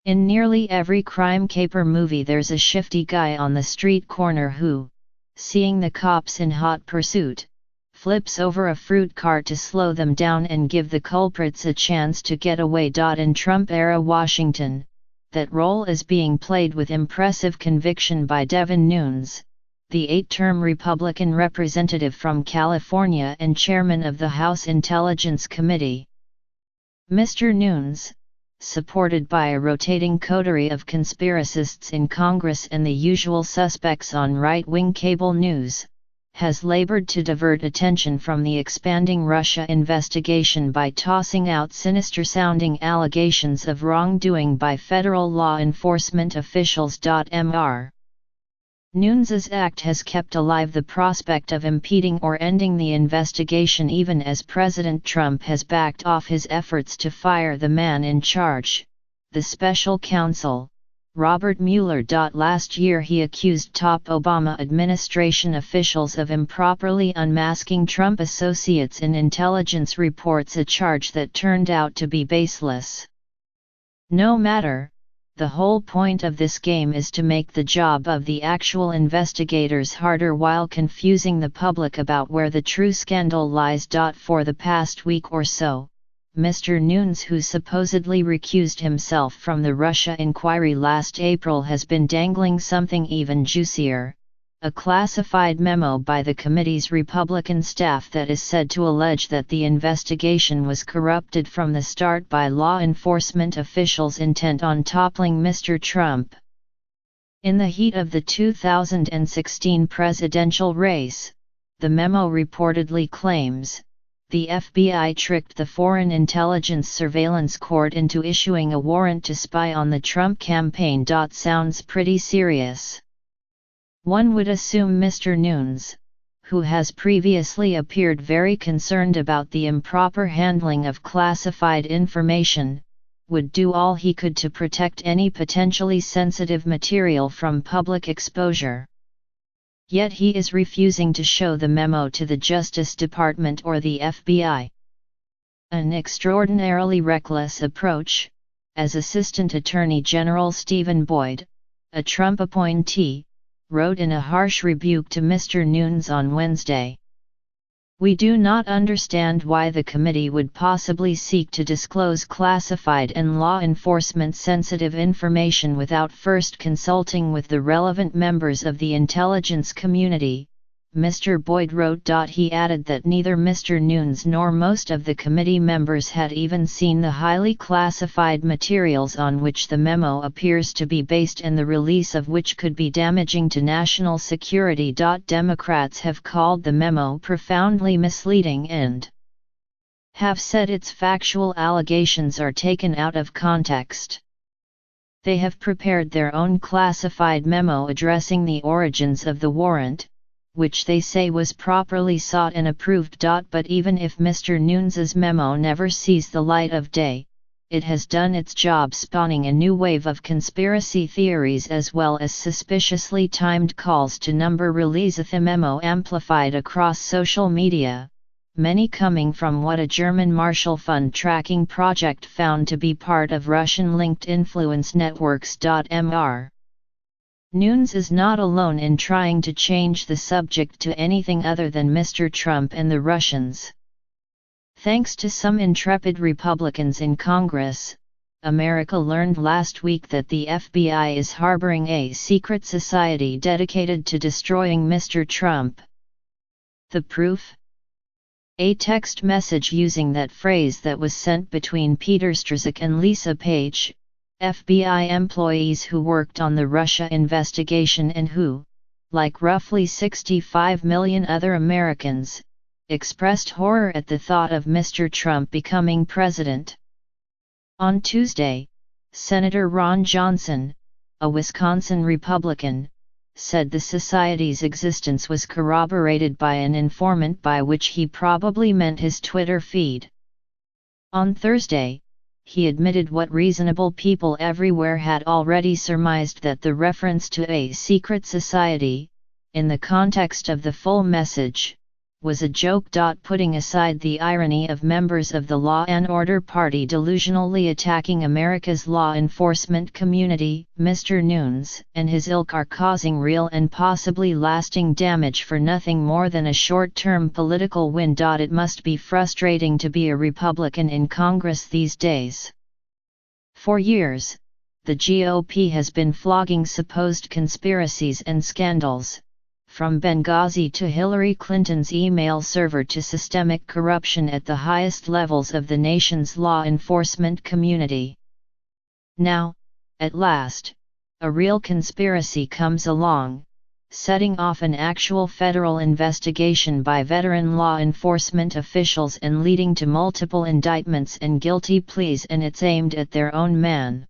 In nearly every crime caper movie there's a shifty guy on the street corner who, seeing the cops in hot pursuit, flips over a fruit cart to slow them down and give the culprits a chance to get away. In Trump-era Washington, that role is being played with impressive conviction by Devin Nunes, the 8-term Republican representative from California and chairman of the House Intelligence Committee. Mr. Nunes, supported by a rotating coterie of conspiracists in Congress and the usual suspects on right-wing cable news, has labored to divert attention from the expanding Russia investigation by tossing out sinister-sounding allegations of wrongdoing by federal law enforcement officials. Mr. Nunes's act has kept alive the prospect of impeding or ending the investigation even as President Trump has backed off his efforts to fire the man in charge, the special counsel, Robert Mueller. Last year he accused top Obama administration officials of improperly unmasking Trump associates in intelligence reports, a charge that turned out to be baseless. No matter. The whole point of this game is to make the job of the actual investigators harder while confusing the public about where the true scandal lies. For the past week or so, Mr. Nunes, who supposedly recused himself from the Russia inquiry last April, has been dangling something even juicier, a classified memo by the committee's Republican staff that is said to allege that the investigation was corrupted from the start by law enforcement officials intent on toppling Mr. Trump. In the heat of the 2016 presidential race, the memo reportedly claims, the FBI tricked the Foreign Intelligence Surveillance Court into issuing a warrant to spy on the Trump campaign. Sounds pretty serious. One would assume Mr. Nunes, who has previously appeared very concerned about the improper handling of classified information, would do all he could to protect any potentially sensitive material from public exposure. Yet he is refusing to show the memo to the Justice Department or the FBI. An extraordinarily reckless approach, as Assistant Attorney General Stephen Boyd, a Trump appointee, wrote in a harsh rebuke to Mr. Nunes on Wednesday. We do not understand why the committee would possibly seek to disclose classified and law enforcement sensitive information without first consulting with the relevant members of the intelligence community, Mr. Boyd wrote. He added that neither Mr. Nunes nor most of the committee members had even seen the highly classified materials on which the memo appears to be based and the release of which could be damaging to national security. Democrats have called the memo profoundly misleading and have said its factual allegations are taken out of context. They have prepared their own classified memo addressing the origins of the warrant, which they say was properly sought and approved. But even if Mr. Nunes's memo never sees the light of day, it has done its job spawning a new wave of conspiracy theories as well as suspiciously timed calls to number release the memo amplified across social media, many coming from what a German Marshall Fund tracking project found to be part of Russian-linked influence networks. Mr. Nunes is not alone in trying to change the subject to anything other than Mr. Trump and the Russians. Thanks to some intrepid Republicans in Congress, America learned last week that the FBI is harboring a secret society dedicated to destroying Mr. Trump. The proof? A text message using that phrase that was sent between Peter Strzok and Lisa Page, FBI employees who worked on the Russia investigation and who, like roughly 65 million other Americans, expressed horror at the thought of Mr. Trump becoming president. On Tuesday, Senator Ron Johnson, a Wisconsin Republican, said the society's existence was corroborated by an informant, by which he probably meant his Twitter feed. On Thursday, he admitted what reasonable people everywhere had already surmised, that the reference to a secret society, in the context of the full message, was a joke. Putting aside the irony of members of the Law and Order Party delusionally attacking America's law enforcement community, Mr. Nunes and his ilk are causing real and possibly lasting damage for nothing more than a short-term political win. It must be frustrating to be a Republican in Congress these days. For years, the GOP has been flogging supposed conspiracies and scandals, from Benghazi to Hillary Clinton's email server to systemic corruption at the highest levels of the nation's law enforcement community. Now, at last, a real conspiracy comes along, setting off an actual federal investigation by veteran law enforcement officials and leading to multiple indictments and guilty pleas, and it's aimed at their own man.